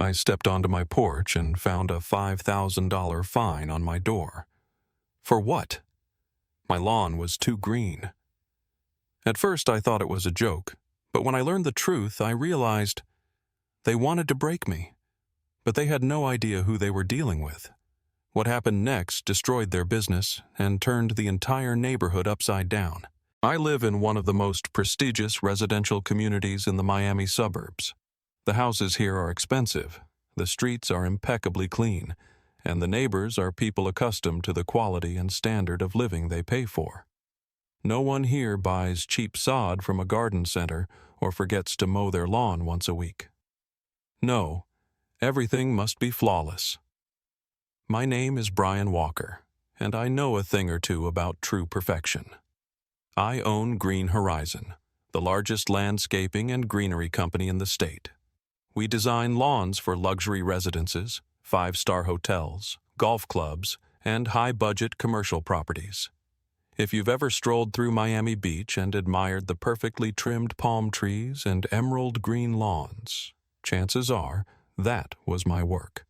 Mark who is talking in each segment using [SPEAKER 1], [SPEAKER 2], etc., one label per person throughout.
[SPEAKER 1] I stepped onto my porch and found a $5,000 fine on my door. For what? My lawn was too green. At first I thought it was a joke, but when I learned the truth, I realized they wanted to break me. But they had no idea who they were dealing with. What happened next destroyed their business and turned the entire neighborhood upside down. I live in one of the most prestigious residential communities in the Miami suburbs. The houses here are expensive, the streets are impeccably clean, and the neighbors are people accustomed to the quality and standard of living they pay for. No one here buys cheap sod from a garden center or forgets to mow their lawn once a week. No, everything must be flawless. My name is Brian Walker, and I know a thing or two about true perfection. I own Green Horizon, the largest landscaping and greenery company in the state. We design lawns for luxury residences, five-star hotels, golf clubs, and high-budget commercial properties. If you've ever strolled through Miami Beach and admired the perfectly trimmed palm trees and emerald green lawns, chances are that was my work.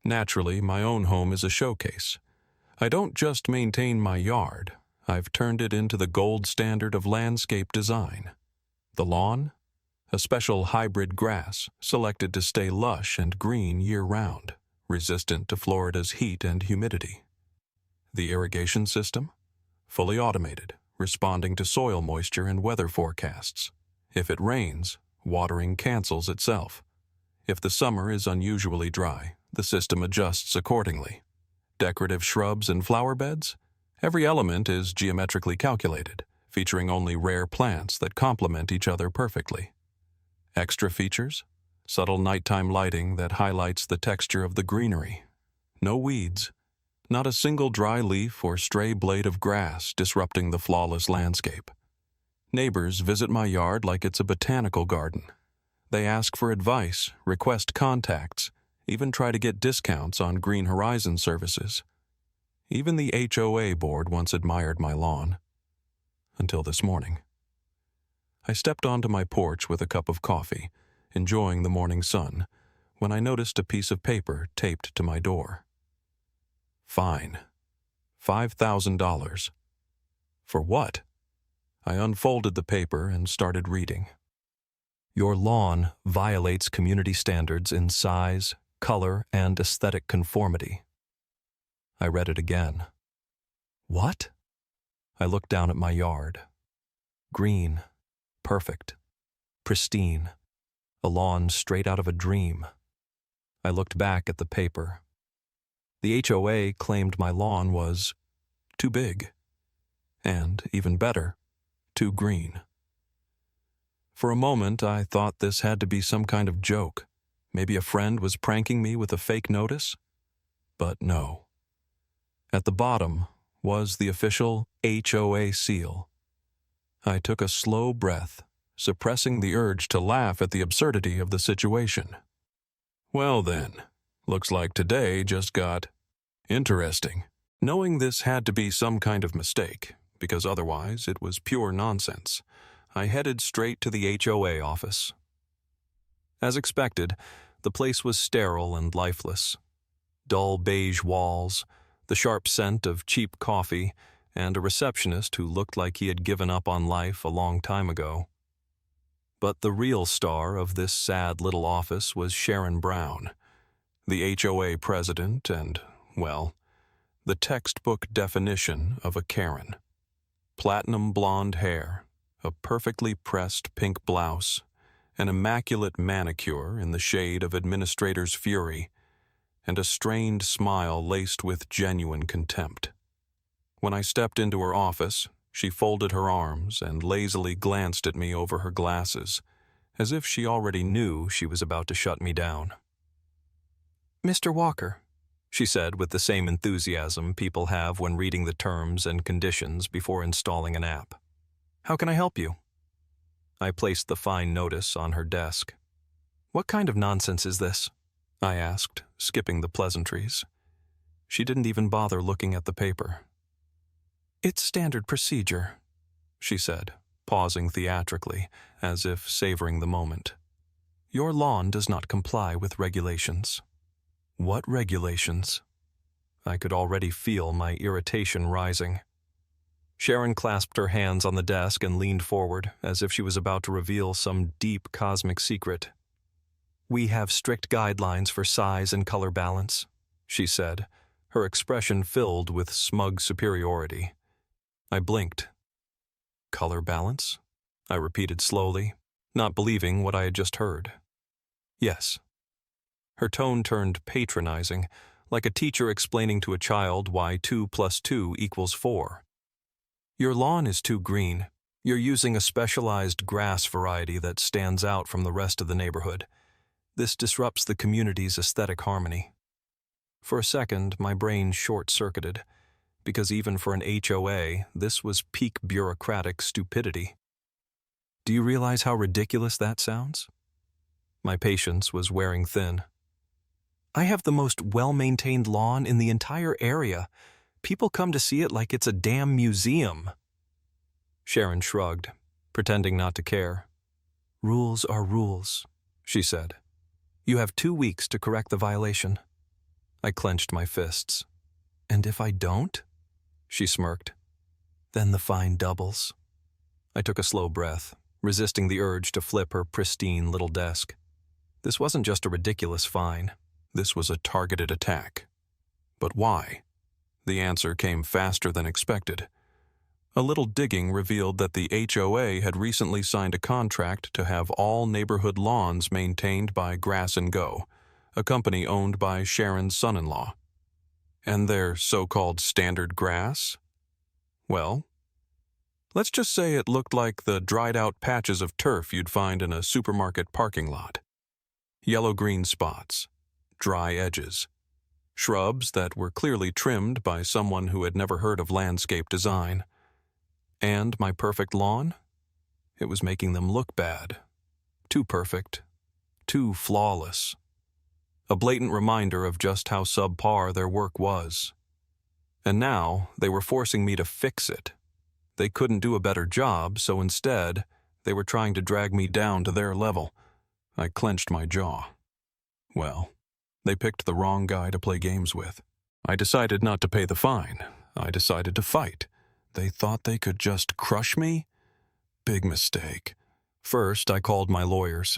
[SPEAKER 1] Naturally, my own home is a showcase. I don't just maintain my yard, I've turned it into the gold standard of landscape design. The lawn? A special hybrid grass selected to stay lush and green year-round, resistant to Florida's heat and humidity. The irrigation system? Fully automated, responding to soil moisture and weather forecasts. If it rains, watering cancels itself. If the summer is unusually dry, the system adjusts accordingly. Decorative shrubs and flower beds? Every element is geometrically calculated, featuring only rare plants that complement each other perfectly. Extra features? Subtle nighttime lighting that highlights the texture of the greenery. No weeds. Not a single dry leaf or stray blade of grass disrupting the flawless landscape. Neighbors visit my yard like it's a botanical garden. They ask for advice, request contacts, even try to get discounts on Green Horizon services. Even the HOA board once admired my lawn. Until this morning. I stepped onto my porch with a cup of coffee, enjoying the morning sun, when I noticed a piece of paper taped to my door. Fine. $5,000. For what? I unfolded the paper and started reading. Your lawn violates community standards in size, color, and aesthetic conformity. I read it again. What? I looked down at my yard. Green, perfect, pristine, a lawn straight out of a dream. I looked back at the paper. The HOA claimed my lawn was too big, and, even better, too green. For a moment, I thought this had to be some kind of joke. Maybe a friend was pranking me with a fake notice? But no. At the bottom was the official HOA seal. I took a slow breath, suppressing the urge to laugh at the absurdity of the situation. Well then, looks like today just got interesting. Knowing this had to be some kind of mistake, because otherwise it was pure nonsense, I headed straight to the HOA office. As expected, the place was sterile and lifeless. Dull beige walls, the sharp scent of cheap coffee, and a receptionist who looked like he had given up on life a long time ago. But the real star of this sad little office was Sharon Brown, the HOA president and, well, the textbook definition of a Karen. Platinum blonde hair, a perfectly pressed pink blouse, an immaculate manicure in the shade of administrator's fury, and a strained smile laced with genuine contempt. When I stepped into her office, she folded her arms and lazily glanced at me over her glasses, as if she already knew she was about to shut me down. "Mr. Walker," she said with the same enthusiasm people have when reading the terms and conditions before installing an app. "How can I help you?" I placed the fine notice on her desk. "What kind of nonsense is this?" I asked, skipping the pleasantries. She didn't even bother looking at the paper. "It's standard procedure," she said, pausing theatrically, as if savoring the moment. Your lawn does not comply with regulations. What regulations? I could already feel my irritation rising. Sharon clasped her hands on the desk and leaned forward, as if she was about to reveal some deep cosmic secret. We have strict guidelines for size and color balance, she said, her expression filled with smug superiority. I blinked. Color balance? I repeated slowly, not believing what I had just heard. Yes. Her tone turned patronizing, like a teacher explaining to a child why 2 + 2 = 4. Your lawn is too green. You're using a specialized grass variety that stands out from the rest of the neighborhood. This disrupts the community's aesthetic harmony. For a second, my brain short-circuited, because even for an HOA, this was peak bureaucratic stupidity. Do you realize how ridiculous that sounds? My patience was wearing thin. I have the most well-maintained lawn in the entire area. People come to see it like it's a damn museum. Sharon shrugged, pretending not to care. Rules are rules, she said. You have 2 weeks to correct the violation. I clenched my fists. And if I don't? She smirked. Then the fine doubles. I took a slow breath, resisting the urge to flip her pristine little desk. This wasn't just a ridiculous fine. This was a targeted attack. But why? The answer came faster than expected. A little digging revealed that the HOA had recently signed a contract to have all neighborhood lawns maintained by Grass & Go, a company owned by Sharon's son-in-law. And their so-called standard grass? Well, let's just say it looked like the dried-out patches of turf you'd find in a supermarket parking lot. Yellow-green spots, dry edges, shrubs that were clearly trimmed by someone who had never heard of landscape design. And my perfect lawn? It was making them look bad. Too perfect. Too flawless. A blatant reminder of just how subpar their work was. And now they were forcing me to fix it. They couldn't do a better job, so instead, they were trying to drag me down to their level. I clenched my jaw. Well, they picked the wrong guy to play games with. I decided not to pay the fine. I decided to fight. They thought they could just crush me? Big mistake. First, I called my lawyers.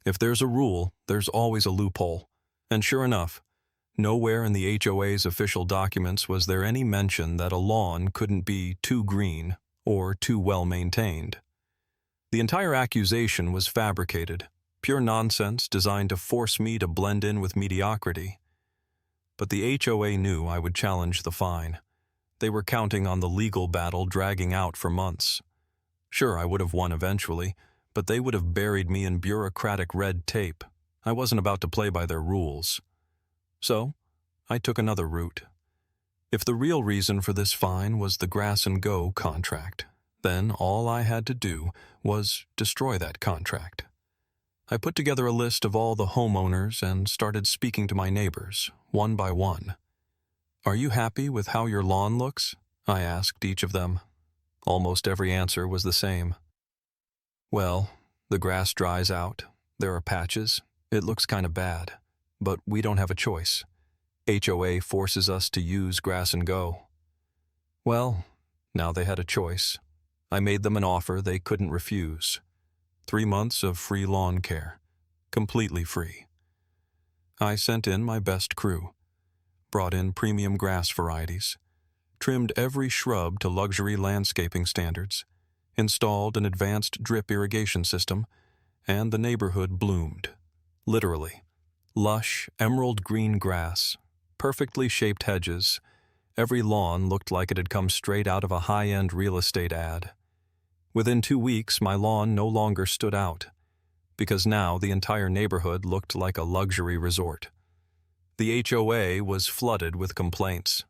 [SPEAKER 1] If there's a rule, there's always a loophole. And sure enough, nowhere in the HOA's official documents was there any mention that a lawn couldn't be too green or too well-maintained. The entire accusation was fabricated, pure nonsense designed to force me to blend in with mediocrity. But the HOA knew I would challenge the fine. They were counting on the legal battle dragging out for months. Sure, I would have won eventually, but they would have buried me in bureaucratic red tape. I wasn't about to play by their rules. So, I took another route. If the real reason for this fine was the Grass & Go contract, then all I had to do was destroy that contract. I put together a list of all the homeowners and started speaking to my neighbors, one by one. Are you happy with how your lawn looks? I asked each of them. Almost every answer was the same. Well, the grass dries out. There are patches. It looks kind of bad. But we don't have a choice. HOA forces us to use Grass & Go. Well, now they had a choice. I made them an offer they couldn't refuse. 3 months of free lawn care. Completely free. I sent in my best crew. Brought in premium grass varieties. Trimmed every shrub to luxury landscaping standards. Installed an advanced drip irrigation system. And the neighborhood bloomed. Literally. Lush, emerald green grass. Perfectly shaped hedges. Every lawn looked like it had come straight out of a high-end real estate ad. Within 2 weeks, my lawn no longer stood out, because now the entire neighborhood looked like a luxury resort. The HOA was flooded with complaints.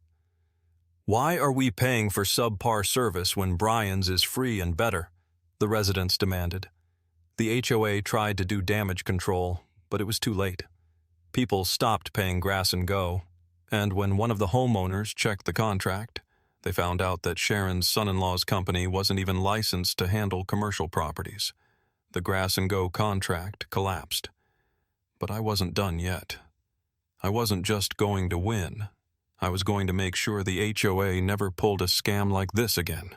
[SPEAKER 1] Why are we paying for subpar service when Brian's is free and better? The residents demanded. The HOA tried to do damage control, but it was too late. People stopped paying Grass & Go, and when one of the homeowners checked the contract, they found out that Sharon's son-in-law's company wasn't even licensed to handle commercial properties. The Grass & Go contract collapsed. But I wasn't done yet. I wasn't just going to win. I was going to make sure the HOA never pulled a scam like this again.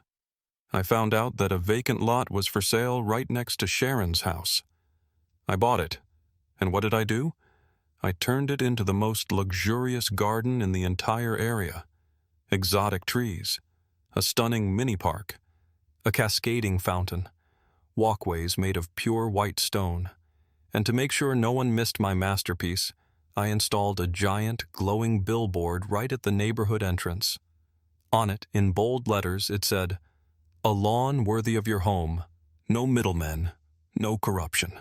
[SPEAKER 1] I found out that a vacant lot was for sale right next to Sharon's house. I bought it, and what did I do? I turned it into the most luxurious garden in the entire area. Exotic trees, a stunning mini park, a cascading fountain, walkways made of pure white stone. And to make sure no one missed my masterpiece, I installed a giant, glowing billboard right at the neighborhood entrance. On it, in bold letters, it said, "A lawn worthy of your home. No middlemen, no corruption."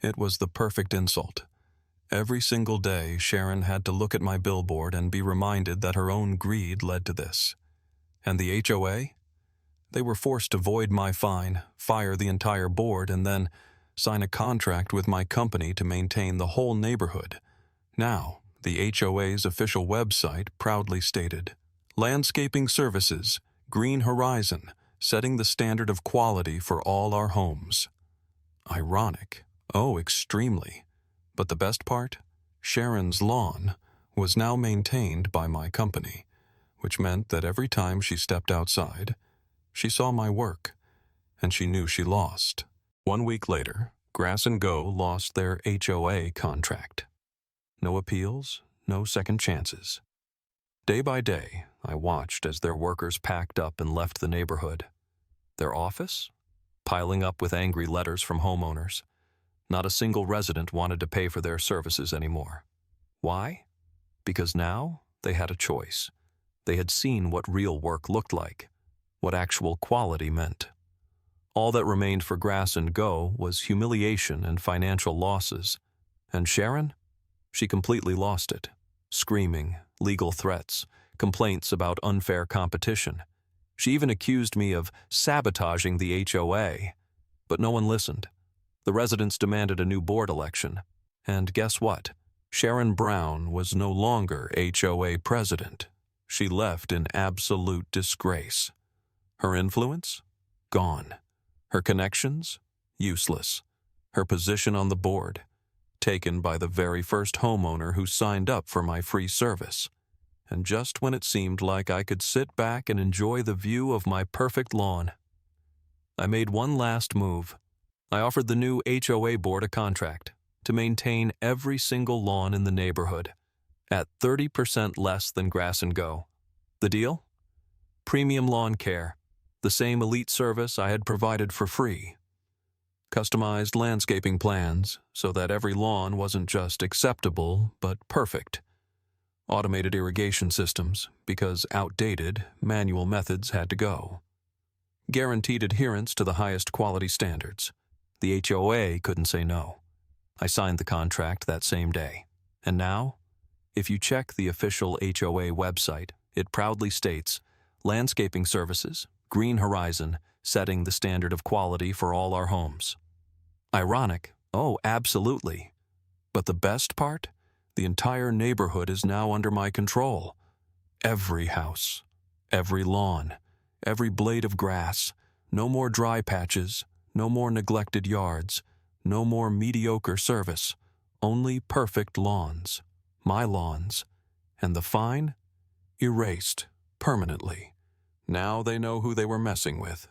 [SPEAKER 1] It was the perfect insult. Every single day, Sharon had to look at my billboard and be reminded that her own greed led to this. And the HOA? They were forced to void my fine, fire the entire board, and then sign a contract with my company to maintain the whole neighborhood. Now, the HOA's official website proudly stated, "Landscaping services, green horizon, setting the standard of quality for all our homes." Ironic. Oh, extremely. But the best part? Sharon's lawn was now maintained by my company, which meant that every time she stepped outside, she saw my work, and she knew she lost. 1 week later, Grass & Go lost their HOA contract. No appeals, no second chances. Day by day, I watched as their workers packed up and left the neighborhood. Their office? Piling up with angry letters from homeowners. Not a single resident wanted to pay for their services anymore. Why? Because now they had a choice. They had seen what real work looked like, what actual quality meant. All that remained for Grass & Go was humiliation and financial losses. And Sharon? She completely lost it. Screaming, legal threats, complaints about unfair competition. She even accused me of sabotaging the HOA. But no one listened. The residents demanded a new board election. And guess what? Sharon Brown was no longer HOA president. She left in absolute disgrace. Her influence? Gone. Her connections? Useless. Her position on the board? Taken by the very first homeowner who signed up for my free service. And just when it seemed like I could sit back and enjoy the view of my perfect lawn, I made one last move. I offered the new HOA board a contract to maintain every single lawn in the neighborhood at 30% less than Grass & Go. The deal? Premium lawn care, the same elite service I had provided for free. Customized landscaping plans so that every lawn wasn't just acceptable, but perfect. Automated irrigation systems because outdated, manual methods had to go. Guaranteed adherence to the highest quality standards. The HOA couldn't say no. I signed the contract that same day. And now, if you check the official HOA website, it proudly states, "Landscaping services, green horizon, setting the standard of quality for all our homes." Ironic? Oh, absolutely. But the best part? The entire neighborhood is now under my control. Every house, every lawn, every blade of grass, no more dry patches, no more neglected yards, no more mediocre service, only perfect lawns, my lawns, and the fine? Erased, permanently. Now they know who they were messing with.